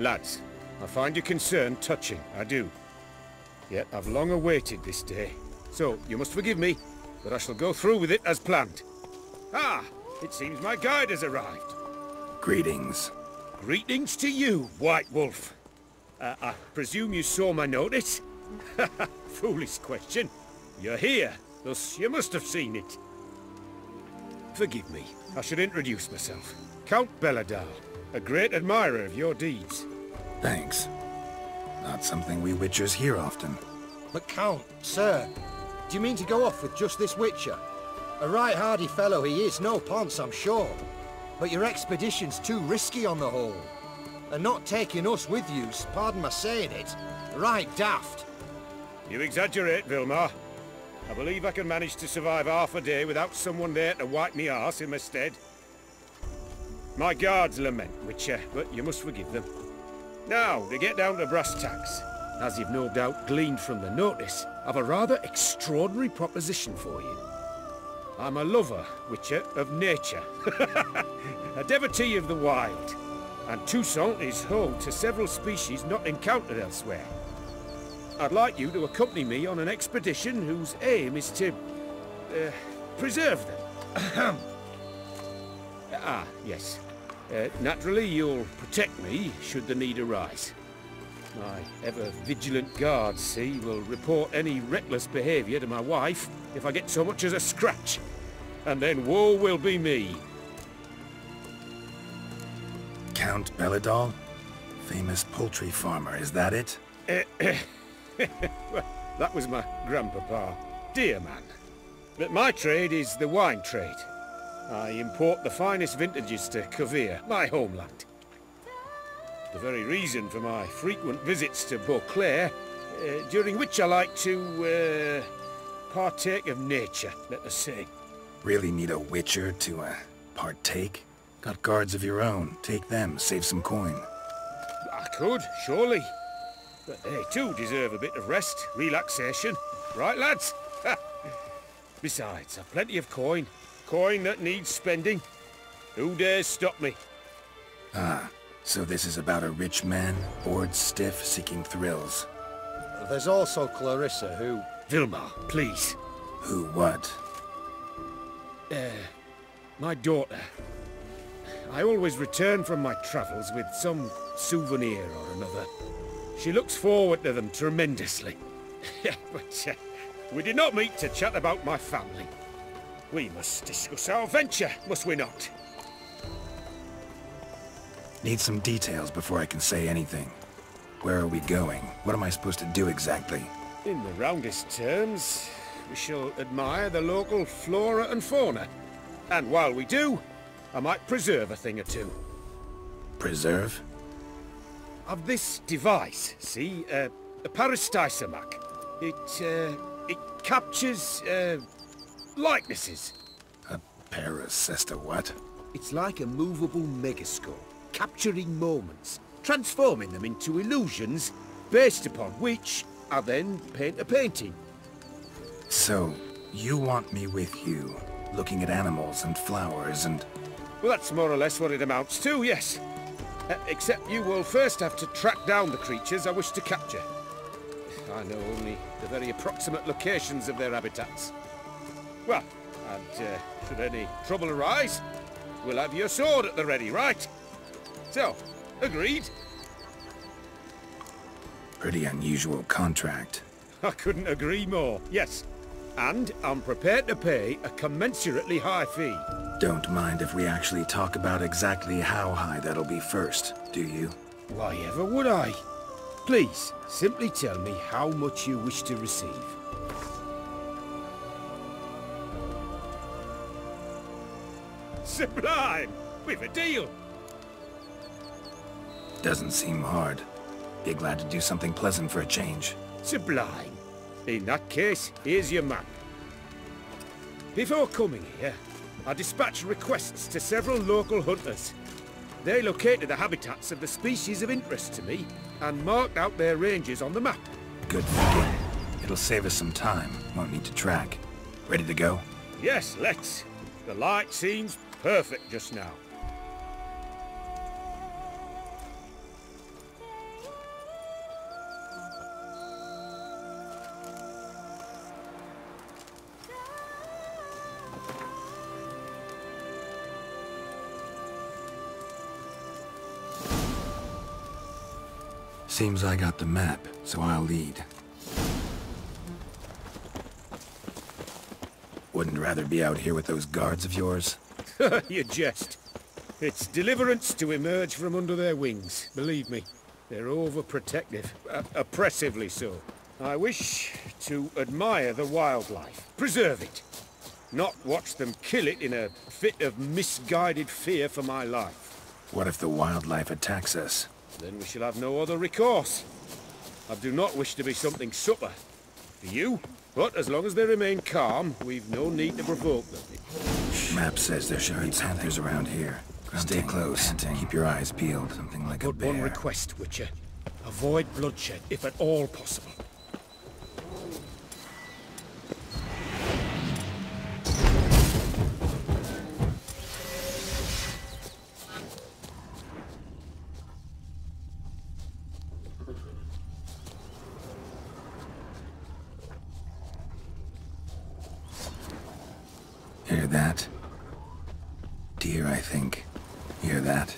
Lads, I find your concern touching, I do. Yet I've long awaited this day. So, you must forgive me, but I shall go through with it as planned. Ah, it seems my guide has arrived. Greetings. Greetings to you, White Wolf. I presume you saw my notice? Foolish question. You're here, thus you must have seen it. Forgive me, I should introduce myself. Count Belladal, a great admirer of your deeds. Thanks. Not something we Witchers hear often. But Count, sir, do you mean to go off with just this Witcher? A right hardy fellow he is, no ponce, I'm sure. But your expedition's too risky on the whole. And not taking us with you's, pardon my saying it, right daft. You exaggerate, Vilmar. I believe I can manage to survive half a day without someone there to wipe me arse in my stead. My guards lament, Witcher, but you must forgive them. Now, to get down to brass tacks. As you've no doubt gleaned from the notice, I've a rather extraordinary proposition for you. I'm a lover, Witcher, of nature. A devotee of the wild. And Toussaint is home to several species not encountered elsewhere. I'd like you to accompany me on an expedition whose aim is to... preserve them. Yes. Naturally, you'll protect me should the need arise. My ever-vigilant guards, see, will report any reckless behaviour to my wife if I get so much as a scratch. And then woe will be me. Count Belladal? Famous poultry farmer, is that it? Well, that was my grandpapa. Dear man. But my trade is the wine trade. I import the finest vintages to Kovir, my homeland. The very reason for my frequent visits to Beauclair, during which I like to, partake of nature, let us say. Really need a Witcher to, partake? Got guards of your own. Take them, save some coin. I could, surely. But they too deserve a bit of rest, relaxation. Right, lads? Besides, I've plenty of coin. Coin that needs spending. Who dares stop me? Ah, so this is about a rich man, bored stiff, seeking thrills. There's also Clarissa, who... Vilmar, please. Who what? My daughter. I always return from my travels with some souvenir or another. She looks forward to them tremendously. But we did not meet to chat about my family. We must discuss our venture, must we not? Need some details before I can say anything. Where are we going? What am I supposed to do exactly? In the roundest terms, we shall admire the local flora and fauna. And while we do, I might preserve a thing or two. Preserve? Of this device, see? A Parastysomac. It captures, likenesses. A paracesta what? It's like a movable megascope, capturing moments, transforming them into illusions, based upon which I then paint a painting. So, you want me with you, looking at animals and flowers and... Well, that's more or less what it amounts to, yes. Except you will first have to track down the creatures I wish to capture. I know only the very approximate locations of their habitats. Well, and should any trouble arise, we'll have your sword at the ready, right? So, agreed? Pretty unusual contract. I couldn't agree more, yes. And I'm prepared to pay a commensurately high fee. Don't mind if we actually talk about exactly how high that'll be first, do you? Why ever would I? Please, simply tell me how much you wish to receive. Sublime! We've a deal! Doesn't seem hard. Be glad to do something pleasant for a change. Sublime. In that case, here's your map. Before coming here, I dispatched requests to several local hunters. They located the habitats of the species of interest to me and marked out their ranges on the map. Good thinking. It'll save us some time. Won't need to track. Ready to go? Yes, let's. The light seems perfect just now. Seems I got the map, so I'll lead. Wouldn't rather be out here with those guards of yours? You jest. It's deliverance to emerge from under their wings, believe me. They're overprotective, oppressively so. I wish to admire the wildlife, preserve it, not watch them kill it in a fit of misguided fear for my life. What if the wildlife attacks us? Then we shall have no other recourse. I do not wish to be something supper for you, but as long as they remain calm, we've no need to provoke them. Map says there should be panthers around here. Stay close. Keep your eyes peeled. Something like a But bear. one request, Witcher. Avoid bloodshed, if at all possible. Hear that? Deer, I think. Hear that?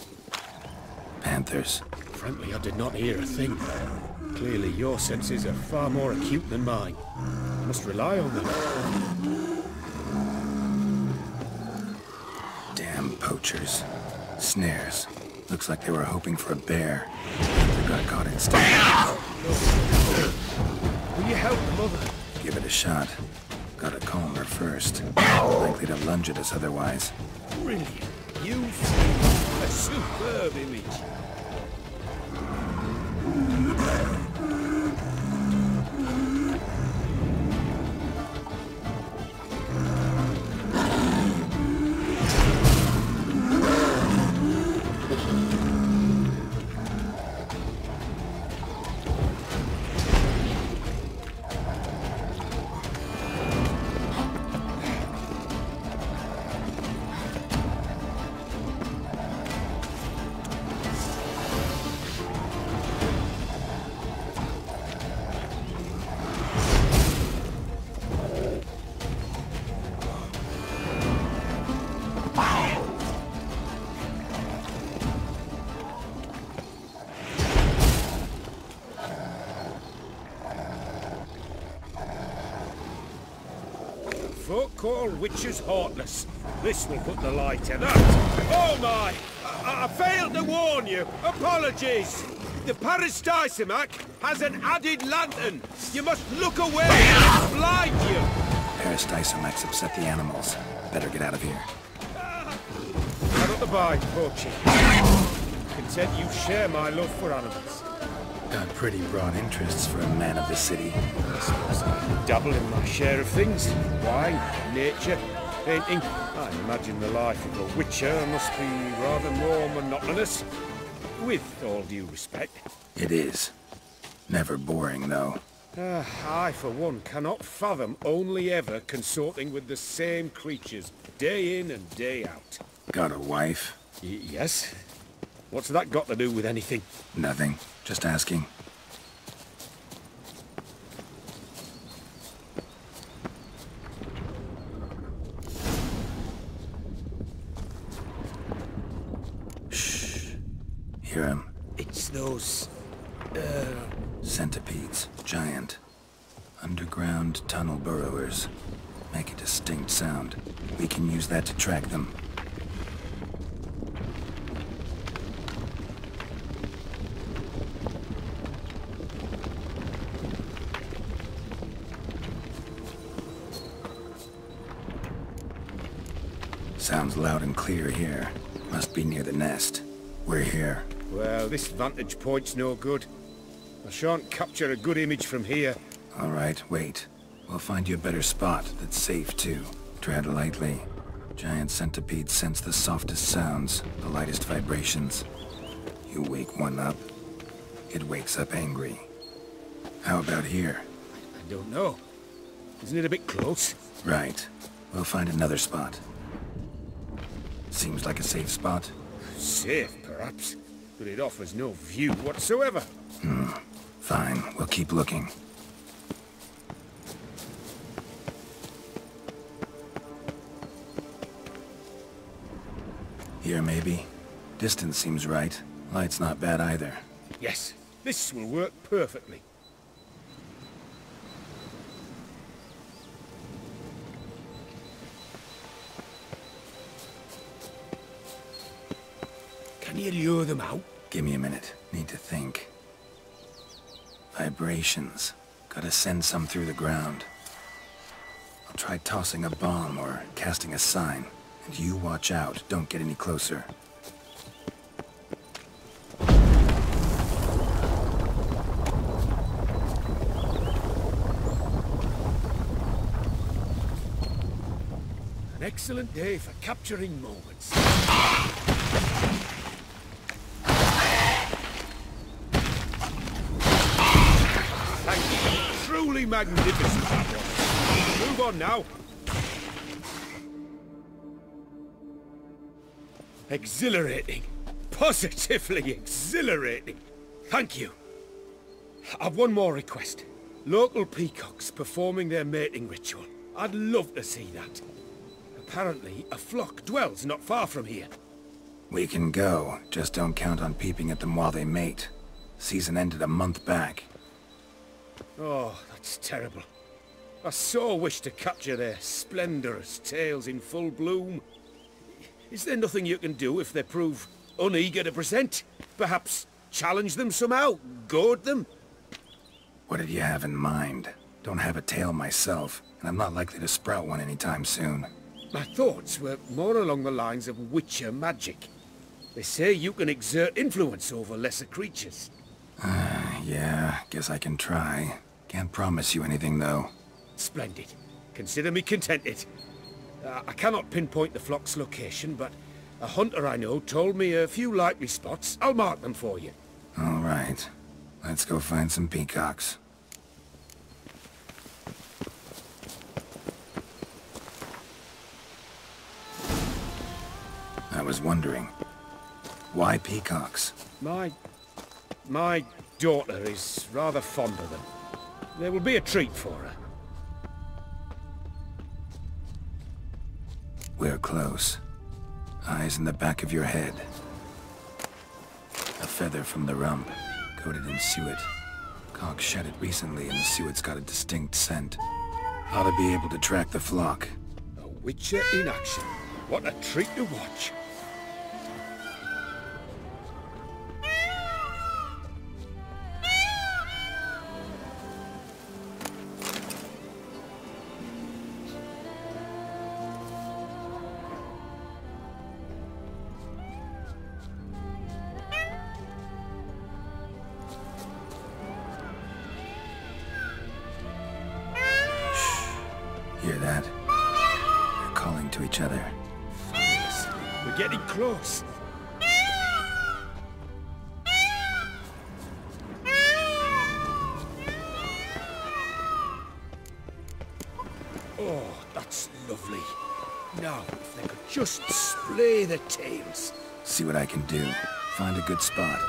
Panthers. Frankly, I did not hear a thing. Clearly, your senses are far more acute than mine. I must rely on them. Damn poachers. Snares. Looks like they were hoping for a bear. They got caught instead. Will you help the mother? Give it a shot. Gotta calm her first. Likely to lunge at us otherwise. Brilliant. You've a superb image. Folk call witches heartless. This will put the light to that. Oh my! I failed to warn you. Apologies. The Parastysimac has an added lantern. You must look away. It's blind you. Parastysimacs upset the animals. Better get out of here. Cannot abide poaching. Content you share my love for animals. Got pretty broad interests for a man of the city. I suppose I dabble in my share of things. Wine, nature, painting. I imagine the life of a witcher must be rather more monotonous. With all due respect. It is. Never boring, though. I, for one, cannot fathom only ever consorting with the same creatures, day in and day out. Got a wife? Yes? What's that got to do with anything? Nothing. Just asking. Shh. Hear him. It's those... Centipedes. Giant. Underground tunnel burrowers. Make a distinct sound. We can use that to track them. Sounds loud and clear here. Must be near the nest. We're here. Well, this vantage point's no good. I shan't capture a good image from here. All right, wait. We'll find you a better spot that's safe, too. Tread lightly. Giant centipedes sense the softest sounds, the lightest vibrations. You wake one up, it wakes up angry. How about here? I don't know. Isn't it a bit close? Right. We'll find another spot. Seems like a safe spot. Safe, perhaps. But it offers no view whatsoever. Fine, we'll keep looking. Here, maybe? Distance seems right. Light's not bad either. Yes, This will work perfectly. Can you lure them out? Give me a minute. Need to think. Vibrations. Gotta send some through the ground. I'll try tossing a bomb or casting a sign. And you watch out. Don't get any closer. An excellent day for capturing moments. Truly magnificent, that one. Move on now. Exhilarating. Positively exhilarating. Thank you. I've one more request. Local peacocks performing their mating ritual. I'd love to see that. Apparently, a flock dwells not far from here. We can go. Just don't count on peeping at them while they mate. Season ended a month back. Oh, that's terrible. I so wish to capture their splendorous tails in full bloom. Is there nothing you can do if they prove uneager to present? Perhaps challenge them somehow? Goad them? What did you have in mind? Don't have a tail myself, and I'm not likely to sprout one anytime soon. My thoughts were more along the lines of Witcher magic. They say you can exert influence over lesser creatures. Yeah, guess I can try. Can't promise you anything, though. Splendid. Consider me contented. I cannot pinpoint the flock's location, but a hunter I know told me a few likely spots. I'll mark them for you. All right. Let's go find some peacocks. I was wondering, why peacocks? My daughter is rather fond of them. There will be a treat for her. We're close. Eyes in the back of your head. A feather from the rump, coated in suet. Cock shed it recently and the suet's got a distinct scent. Ought to be able to track the flock. A Witcher in action. What a treat to watch. Hear that? They're calling to each other. Fabulous. We're getting close. Oh, that's lovely. Now, if they could just splay their tails. See what I can do. Find a good spot.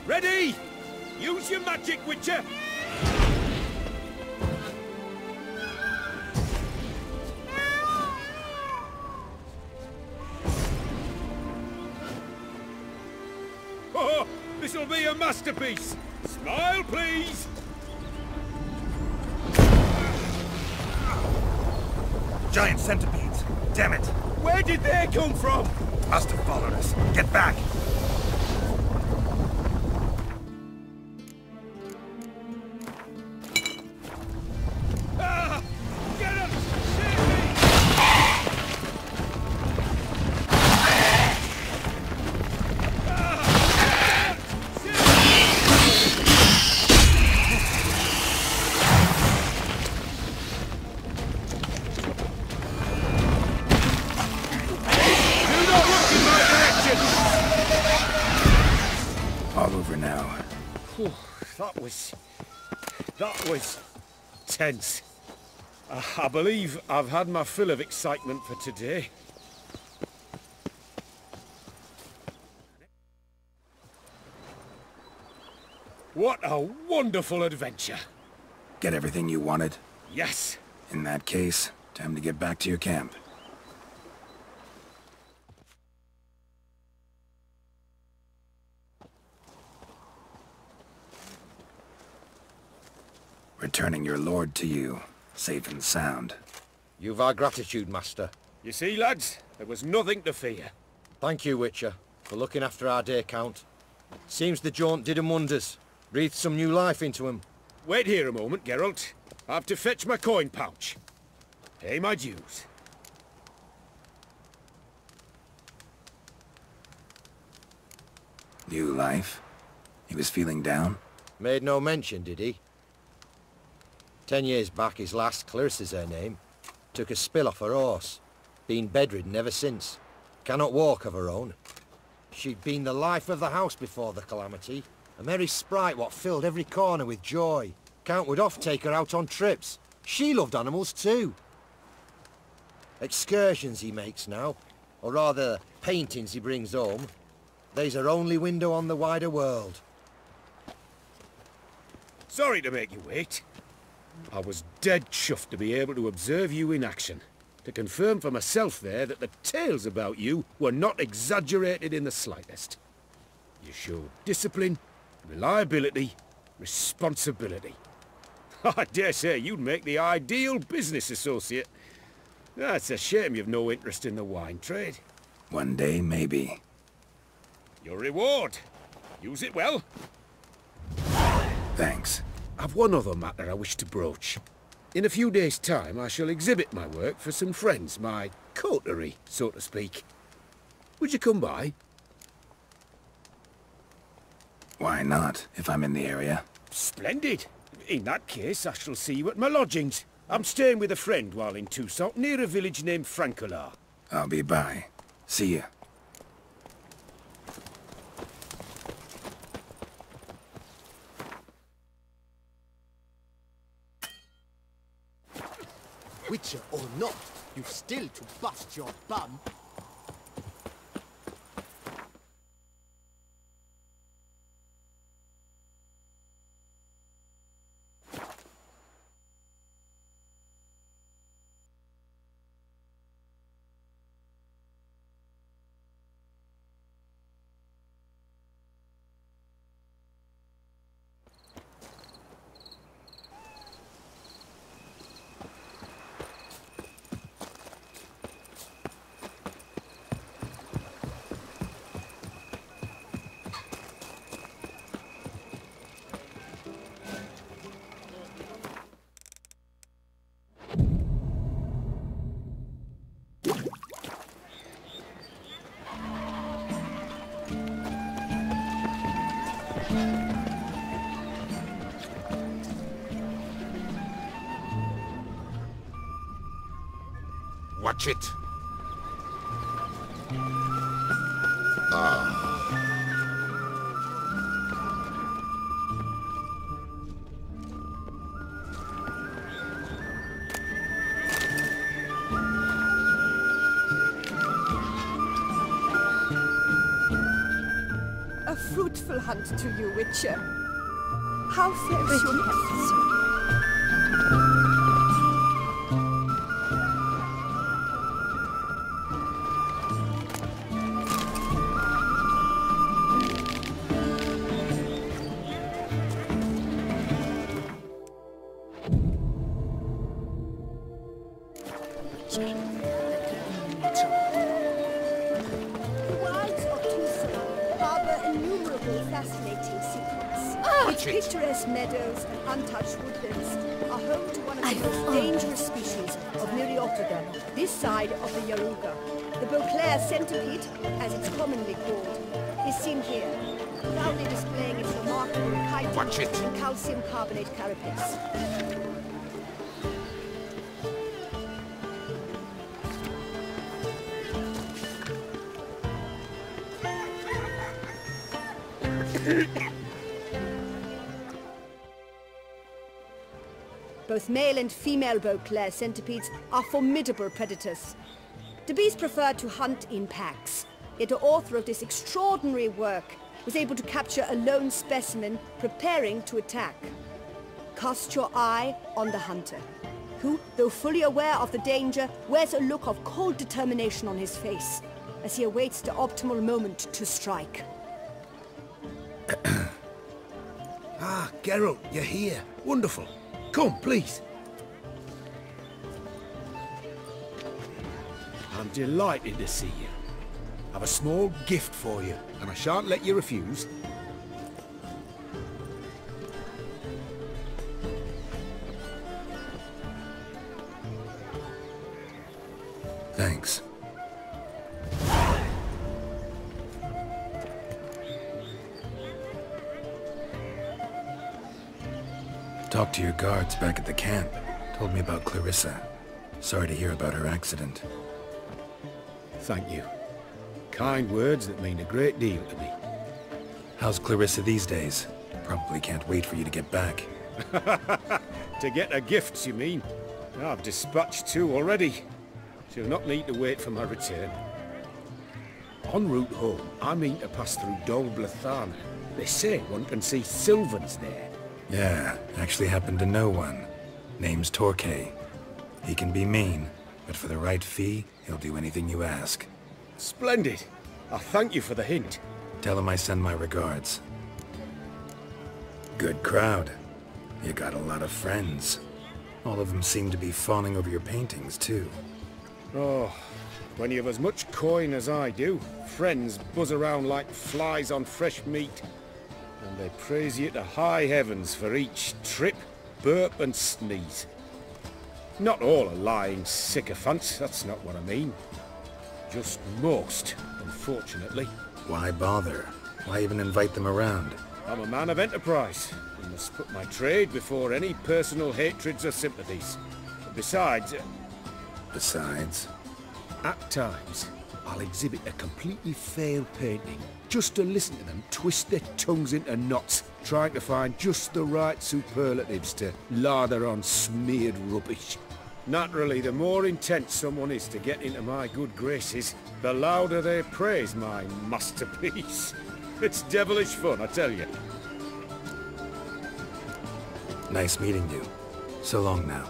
Ready? Use your magic, Witcher! Oh, this'll be a masterpiece! Smile, please! Giant centipedes. Damn it. Where did they come from? Must have followed us. Get back. Ah! Get him! Save me! Ah! Save me! Do not look in my direction! All over now. Whew, that was tense. I believe I've had my fill of excitement for today. What a wonderful adventure. Get everything you wanted? Yes. In that case, time to get back to your camp. returning your lord to you, safe and sound. You've our gratitude, Master. You see, lads, there was nothing to fear. Thank you, Witcher, for looking after our day count. Seems the jaunt did 'em wonders. Breathed some new life into 'em. Wait here a moment, Geralt. I have to fetch my coin pouch. Pay my dues. New life? He was feeling down? Made no mention, did he? 10 years back, his lass, Clarissa's her name, took a spill off her horse. Been bedridden ever since. Cannot walk of her own. She'd been the life of the house before the calamity. A merry sprite what filled every corner with joy. Count would oft take her out on trips. She loved animals too. Excursions he makes now, or rather, paintings he brings home. They's her only window on the wider world. Sorry to make you wait. I was dead chuffed to be able to observe you in action. To confirm for myself there that the tales about you were not exaggerated in the slightest. You showed discipline, reliability, responsibility. I dare say you'd make the ideal business associate. It's a shame you've no interest in the wine trade. One day, maybe. Your reward. Use it well. Thanks. I've one other matter I wish to broach. In a few days' time, I shall exhibit my work for some friends, my coterie, so to speak. Would you come by? Why not, if I'm in the area? Splendid. In that case, I shall see you at my lodgings. I'm staying with a friend while in Toussaint, near a village named Francolar. I'll be by. See ya. Witcher or not, you've still to bust your bum. Watch it. A fruitful hunt to you, Witcher. How fares your health? Fascinating secrets. Its picturesque meadows and untouched woodlands are home to one of the most dangerous species of Myrioptera, this side of the Yaruga. The Beauclair centipede, as it's commonly called, is seen here, proudly displaying its remarkable chitin and calcium carbonate carapace. Both male and female Beauclair centipedes are formidable predators. The bees prefer to hunt in packs, yet the author of this extraordinary work was able to capture a lone specimen preparing to attack. Cast your eye on the hunter, who, though fully aware of the danger, wears a look of cold determination on his face as he awaits the optimal moment to strike. Ah, Geralt, you're here. Wonderful. Come, please. I'm delighted to see you. I've a small gift for you, and I shan't let you refuse. Thanks. Talked to your guards back at the camp. Told me about Clarissa. Sorry to hear about her accident. Thank you. Kind words that mean a great deal to me. How's Clarissa these days? Probably can't wait for you to get back. To get her gifts, you mean? I've dispatched 2 already. She'll not need to wait for my return. En route home, I mean to pass through Dol Blathanna. They say one can see Sylvans there. Yeah, actually happen to know one. Name's Torquay. He can be mean, but for the right fee, he'll do anything you ask. Splendid. I thank you for the hint. Tell him I send my regards. Good crowd. You got a lot of friends. All of them seem to be fawning over your paintings, too. Oh, when you have as much coin as I do, friends buzz around like flies on fresh meat. And they praise you to high heavens for each trip, burp and sneeze. Not all are lying sycophants, that's not what I mean. Just most, unfortunately. Why bother? Why even invite them around? I'm a man of enterprise. I must put my trade before any personal hatreds or sympathies. Besides... Besides? At times, I'll exhibit a completely failed painting, just to listen to them twist their tongues into knots, trying to find just the right superlatives to lather on smeared rubbish. Naturally, the more intent someone is to get into my good graces, the louder they praise my masterpiece. It's devilish fun, I tell you. Nice meeting you. So long now.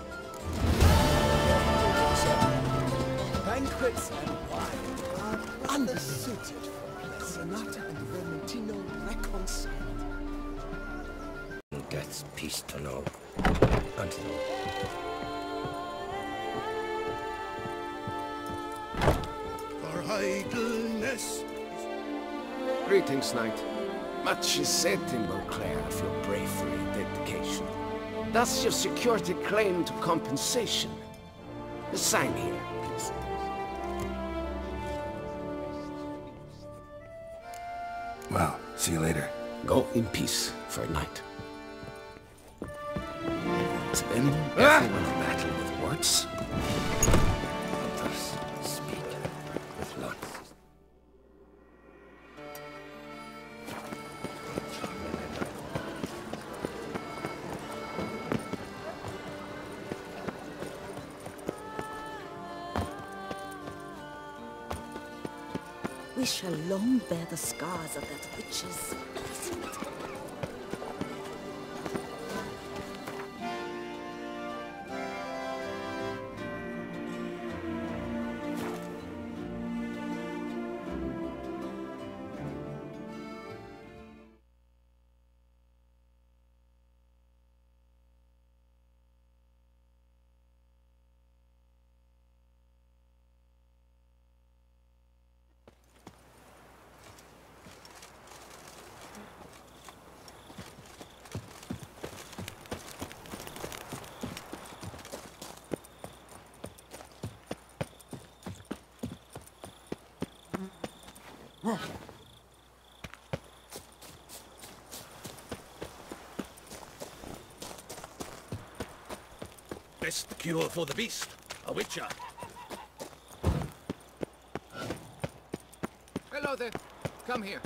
Banquets and wine are unsuited for Sonata and Vermentino reconciled. Death's peace to know. Until... For idleness. Greetings, Knight. Much is said in Beauclair of your bravery and dedication. Thus your security claim to compensation. Sign here, please. Well, see you later. Go in peace for a night. Spend everyone battle with words. Others speak with love. We shall long bear the scars of that witch's... Best cure for the beast, a witcher. Hello there. Come here.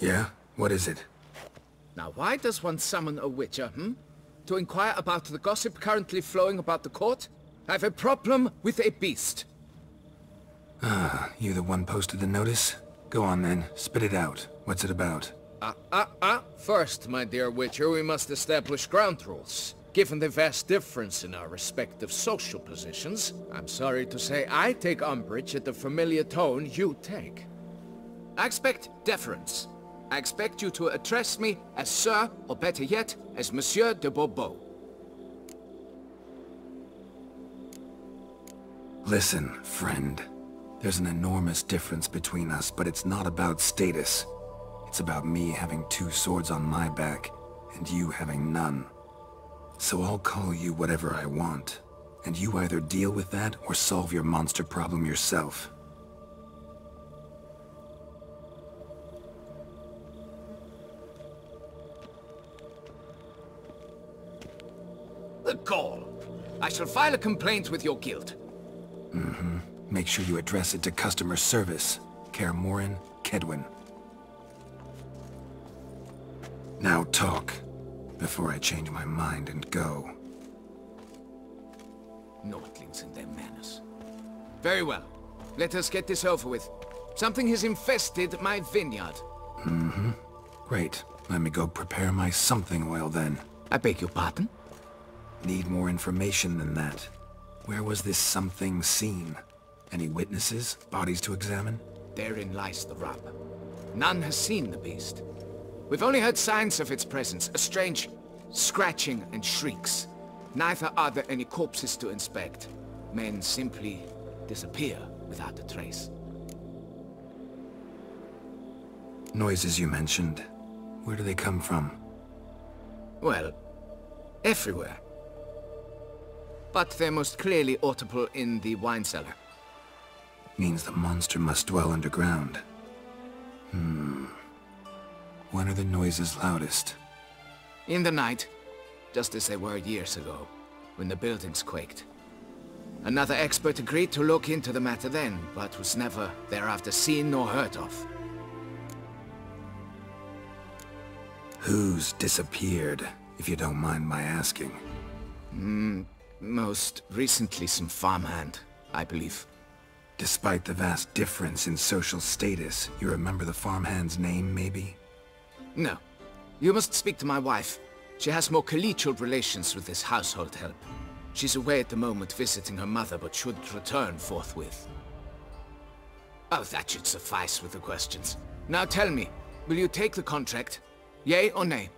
Yeah? What is it? Now, why does one summon a witcher, To inquire about the gossip currently flowing about the court? I have a problem with a beast. Ah, you the one posted the notice? Go on then, spit it out. What's it about? First, my dear Witcher, we must establish ground rules. Given the vast difference in our respective social positions, I'm sorry to say I take umbrage at the familiar tone you take. I expect deference. I expect you to address me as Sir, or better yet, as Monsieur de Bourbeau. Listen, friend. There's an enormous difference between us, but it's not about status. It's about me having 2 swords on my back, and you having none. So I'll call you whatever I want, and you either deal with that or solve your monster problem yourself. The gall! I shall file a complaint with your guild. Make sure you address it to customer service. Kaer Morhen, Kaedwen. Now talk, before I change my mind and go. Nordlings and their manners. Very well. Let us get this over with. Something has infested my vineyard. Great. Let me go prepare my something oil then. I beg your pardon? Need more information than that. Where was this something seen? Any witnesses? Bodies to examine? Therein lies the rub. None has seen the beast. We've only heard signs of its presence, a strange scratching and shrieks. Neither are there any corpses to inspect. Men simply disappear without a trace. Noises you mentioned. Where do they come from? Well, everywhere. But they're most clearly audible in the wine cellar. Means the monster must dwell underground. When are the noises loudest? In the night, just as they were years ago, when the buildings quaked. Another expert agreed to look into the matter then, but was never thereafter seen nor heard of. Who's disappeared, if you don't mind my asking? Most recently some farmhand, I believe. Despite the vast difference in social status, you remember the farmhand's name, maybe? No. You must speak to my wife. She has more collegial relations with this household help. She's away at the moment visiting her mother, but should return forthwith. Oh, that should suffice with the questions. Now tell me, will you take the contract? Yay or nay?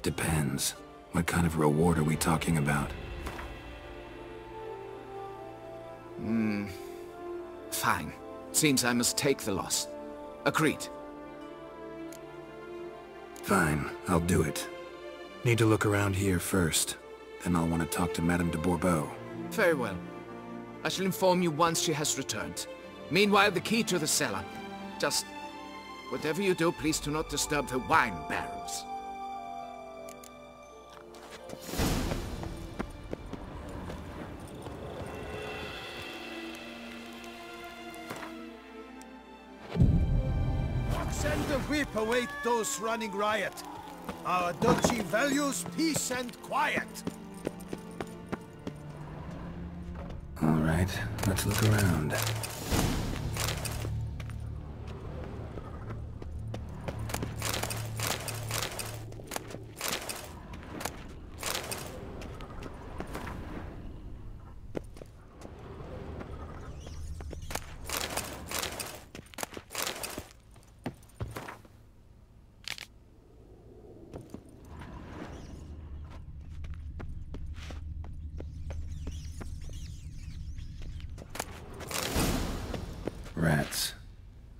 Depends. What kind of reward are we talking about? Fine. Seems I must take the loss. Agreed. Fine, I'll do it. Need to look around here first. Then I'll want to talk to Madame de Bourbeau. Very well. I shall inform you once she has returned. Meanwhile, the key to the cellar. Just... whatever you do, please do not disturb the wine barrels. Send the whip await those running riot. Our duchy values peace and quiet. All right, let's look around. Rats.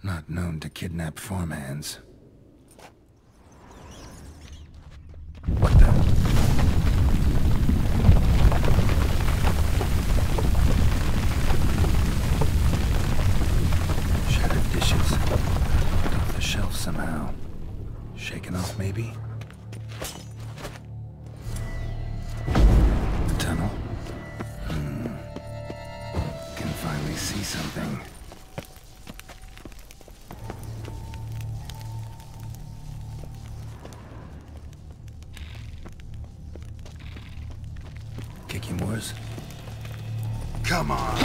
Not known to kidnap farmhands. What the? Shattered dishes. Knocked off the shelf somehow. Shaken off, maybe? The tunnel? Can finally see something. Kicking wars? Come on!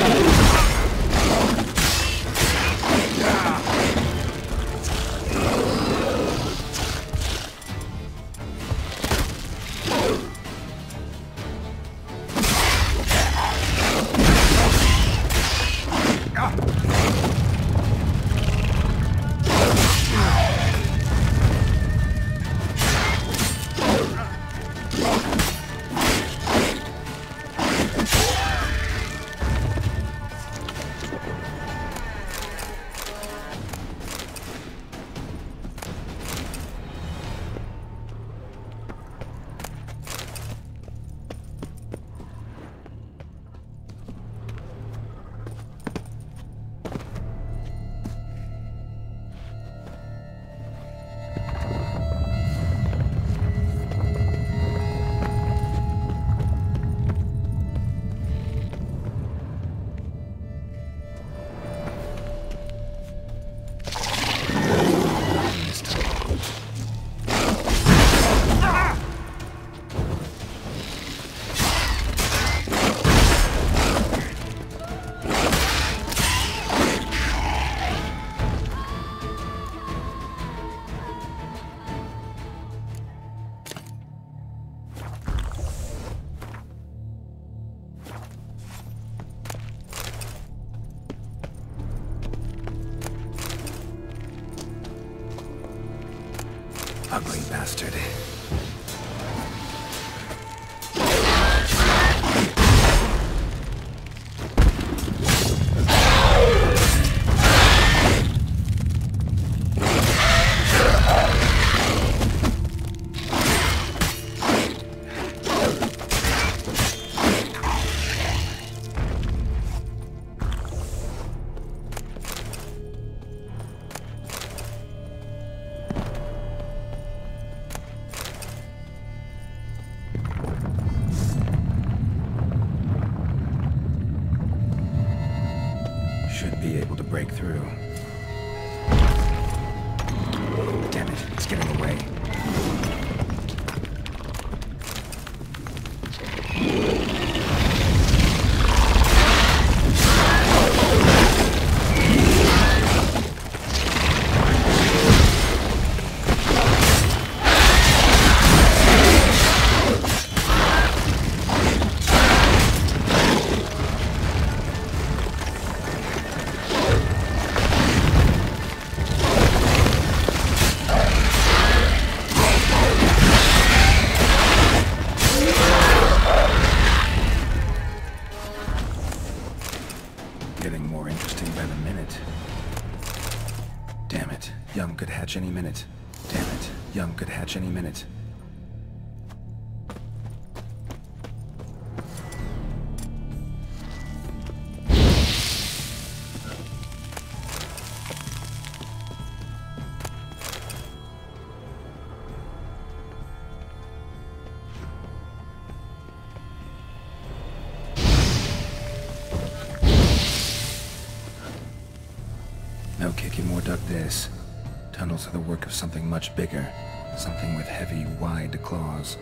Ugly bastard. Should be able to break through. Damn it, it's getting away. Getting more interesting by the minute. Damn it, Young could hatch any minute. Damn it, Young could hatch any minute. No kicking, more duck this. Tunnels are the work of something much bigger. Something with heavy, wide claws.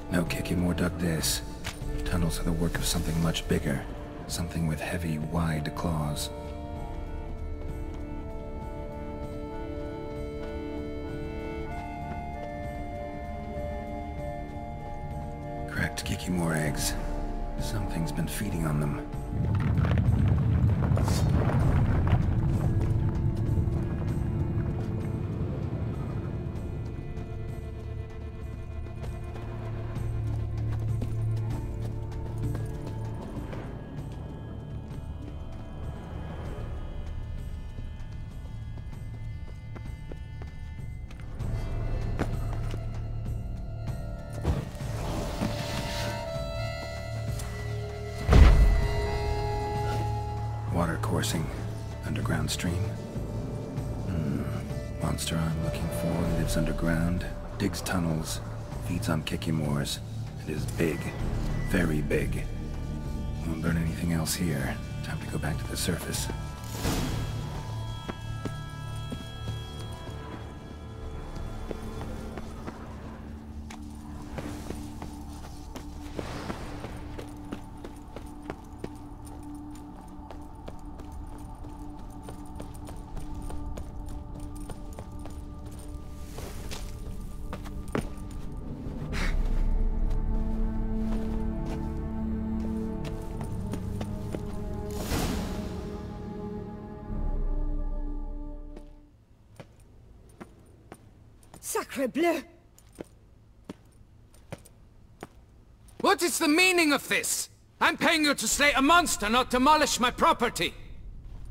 No kicking, more duck this. Tunnels are the work of something much bigger. Something with heavy, wide claws. Cracked Kikimore eggs. Something's been feeding on them. Water coursing. Underground stream. Monster I'm looking for lives underground, digs tunnels, feeds on Kikimores, and is big. Very big. Won't learn anything else here. Time to go back to the surface. Sacre bleu! What is the meaning of this? I'm paying you to slay a monster, not demolish my property.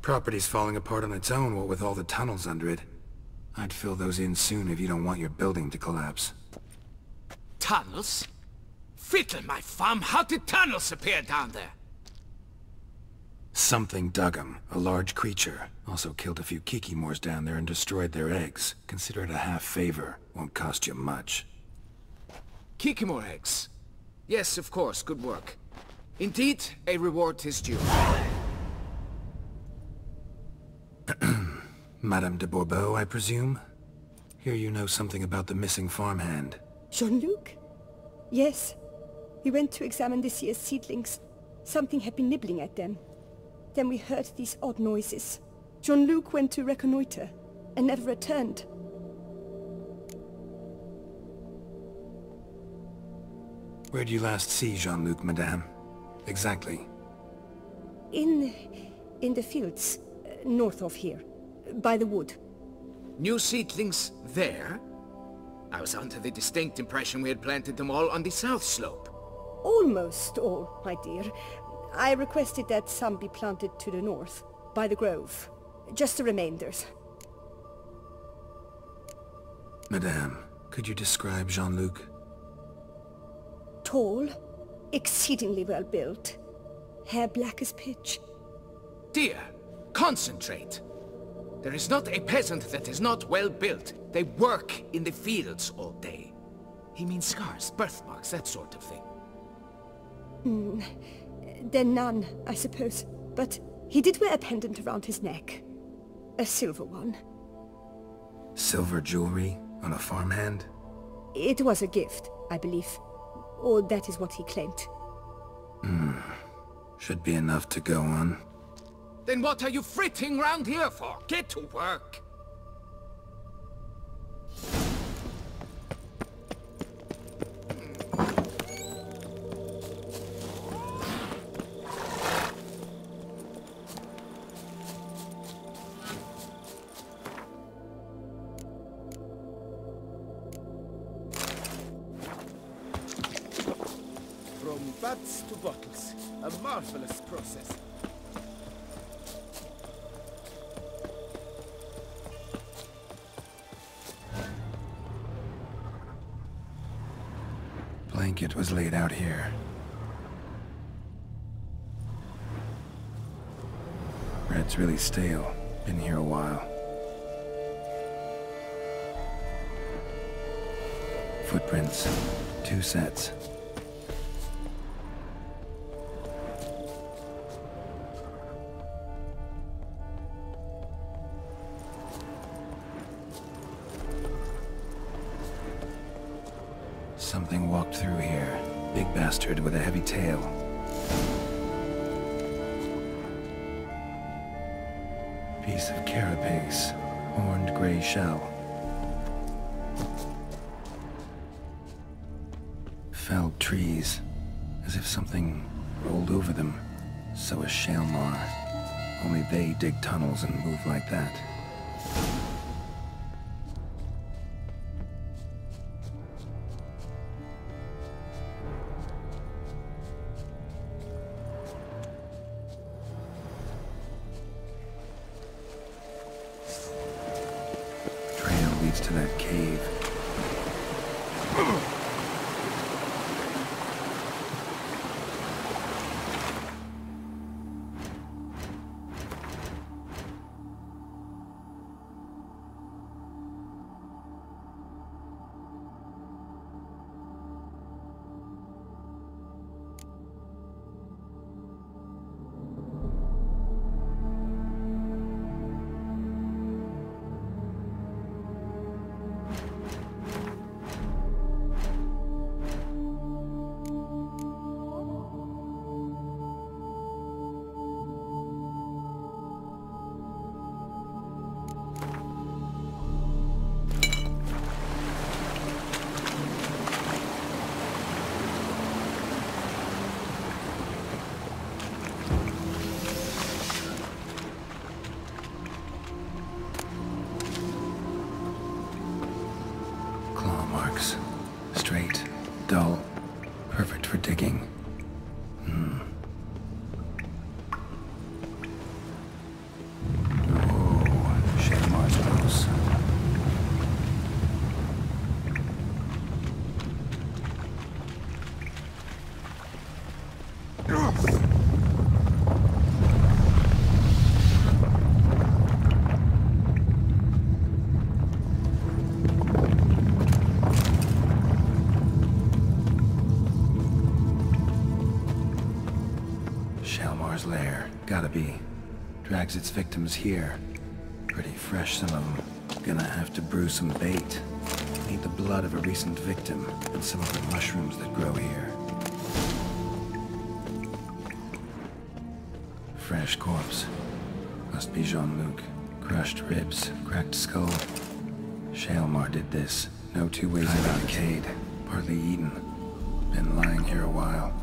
Property's falling apart on its own, what with all the tunnels under it. I'd fill those in soon if you don't want your building to collapse. Tunnels? Fiddle my thumb, how did tunnels appear down there? Something dug him. A large creature. Also killed a few Kikimors down there and destroyed their eggs. Consider it a half-favor. Won't cost you much. Kikimor eggs. Yes, of course, good work. Indeed, a reward is due. Madame de Bourbeau, I presume? Hear you know something about the missing farmhand. Jean-Luc? Yes. We went to examine this year's seedlings. Something had been nibbling at them. Then we heard these odd noises. Jean-Luc went to reconnoiter and never returned. Where did you last see Jean-Luc, madame? Exactly. In the fields, north of here, by the wood. New seedlings there? I was under the distinct impression we had planted them all on the south slope. Almost all, my dear. I requested that some be planted to the north, by the grove. Just the remainders. Madame, could you describe Jean-Luc? Tall, exceedingly well built. Hair black as pitch. Dear, concentrate. There is not a peasant that is not well built. They work in the fields all day. He means scars, birthmarks, that sort of thing. Then none, I suppose. But he did wear a pendant around his neck. A silver one. Silver jewelry on a farmhand? It was a gift, I believe. Or that is what he claimed. Should be enough to go on. Then what are you fritting round here for? Get to work! From bats to bottles. A marvelous process. Blanket was laid out here. Bread's really stale. Been here a while. Footprints. 2 sets. Something walked through here. Big bastard with a heavy tail. Piece of carapace. Horned gray shell. Felled trees. As if something rolled over them. So is Shalmar. Only they dig tunnels and move like that. Leads to that cave. Straight, dull, perfect for digging. Oh, Shalmar's close. drags its victims here. Pretty fresh, some of them. Gonna have to brew some bait. Need the blood of a recent victim and some of the mushrooms that grow here. Fresh corpse. Must be Jean-Luc. Crushed ribs, cracked skull. Shalmar did this. No two ways about it. Decayed, partly eaten. Been lying here a while.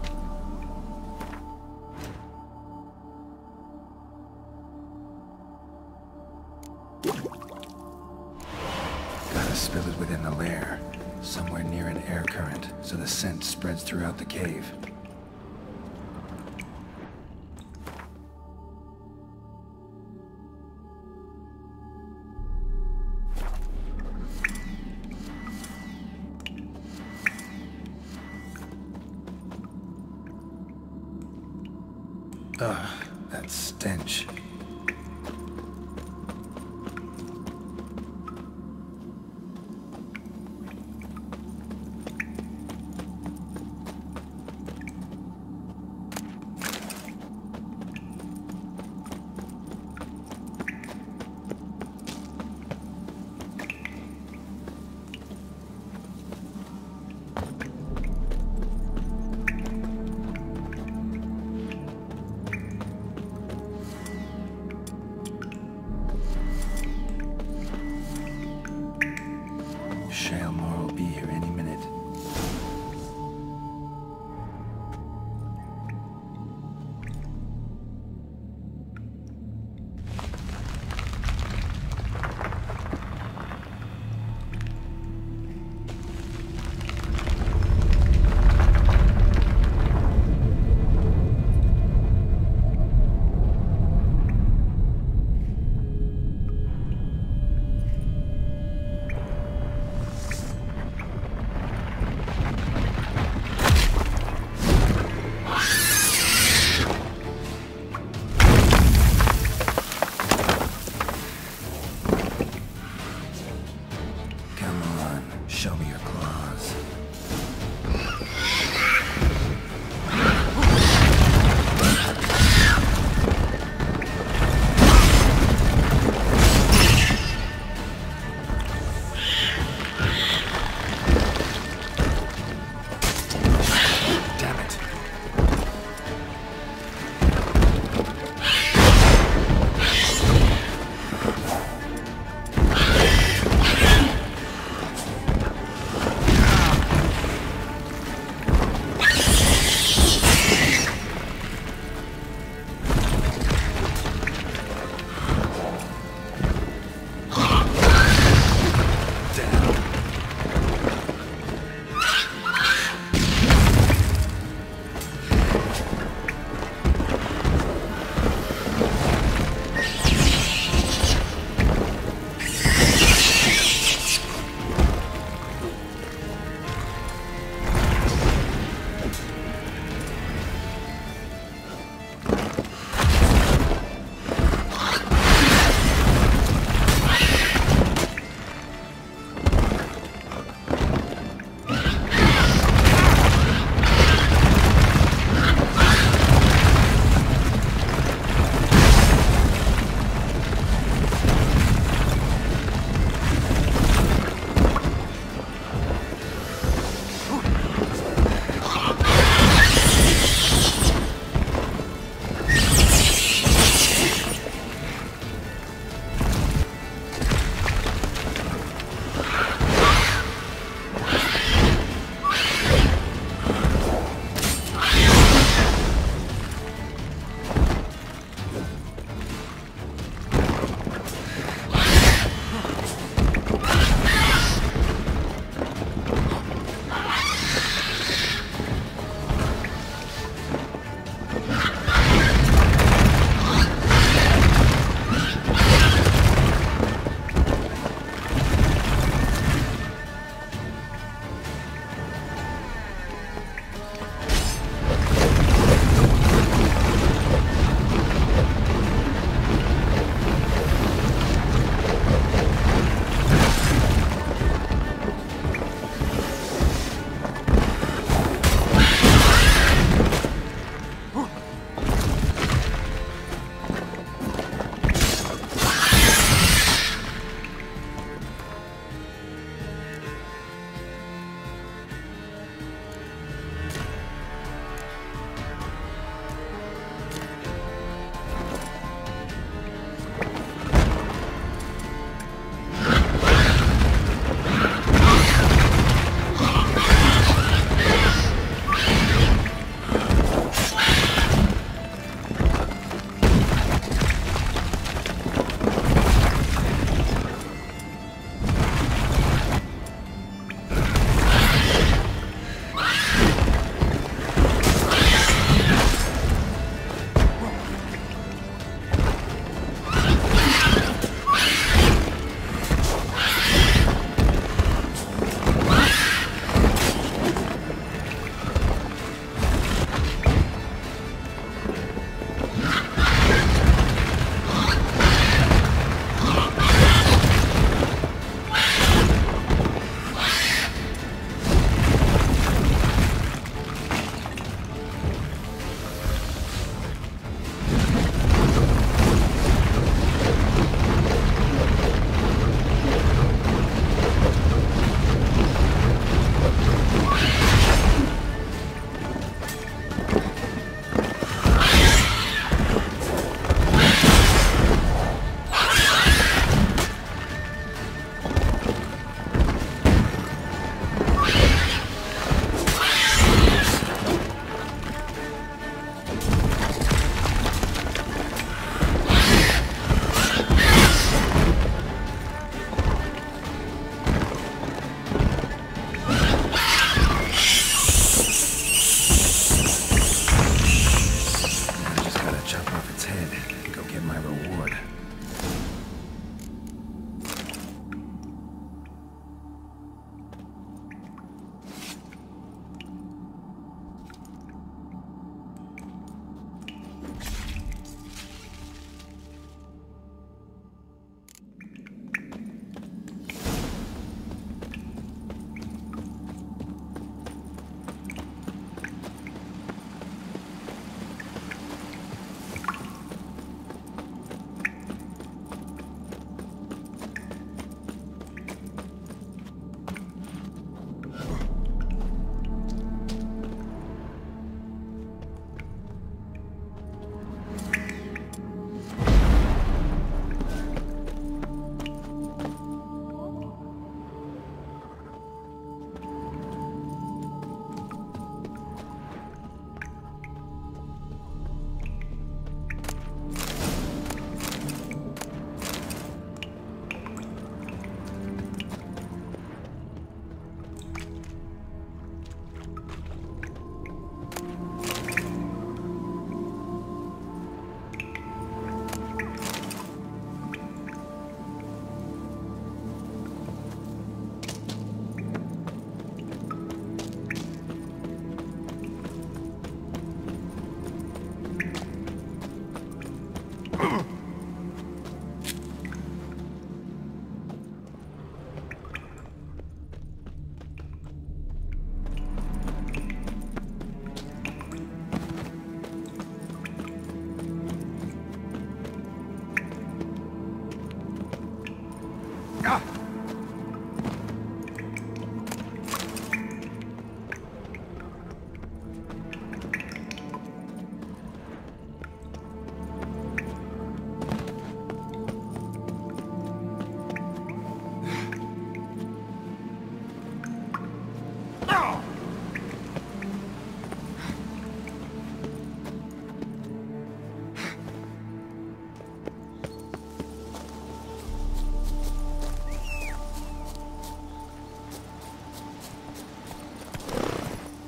Gotta spill it within the lair, somewhere near an air current, so the scent spreads throughout the cave. Ugh, that stench.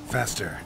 Faster.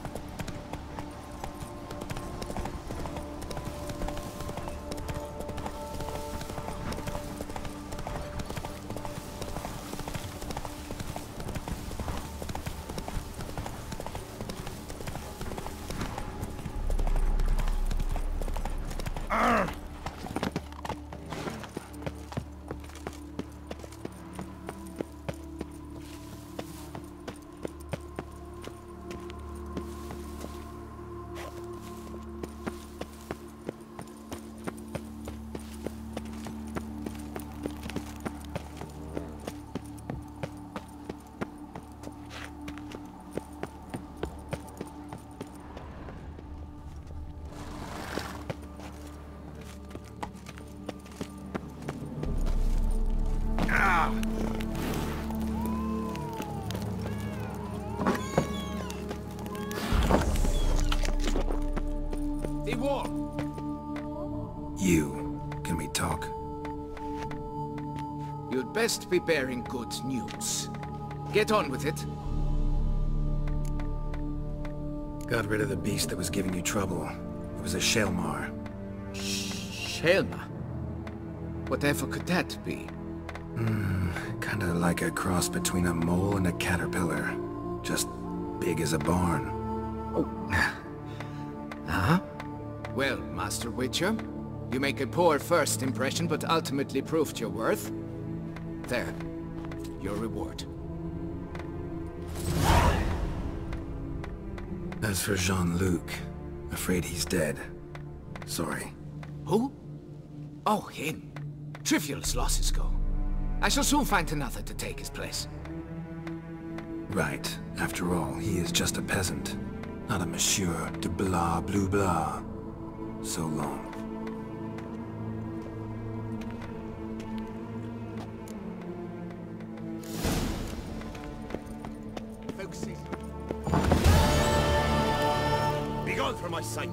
Can we talk? You'd best be bearing good news. Get on with it. Got rid of the beast that was giving you trouble. It was a Shelmar. Shelmar? Whatever could that be? Kinda like a cross between a mole and a caterpillar. Just big as a barn. Oh. Huh? Well, Master Witcher, you make a poor first impression, but ultimately proved your worth. There. Your reward. As for Jean-Luc, afraid he's dead. Sorry. Who? Oh, him. Trivial as losses go. I shall soon find another to take his place. Right. After all, he is just a peasant. Not a monsieur de blah blue blah. So long. Begone from my sight!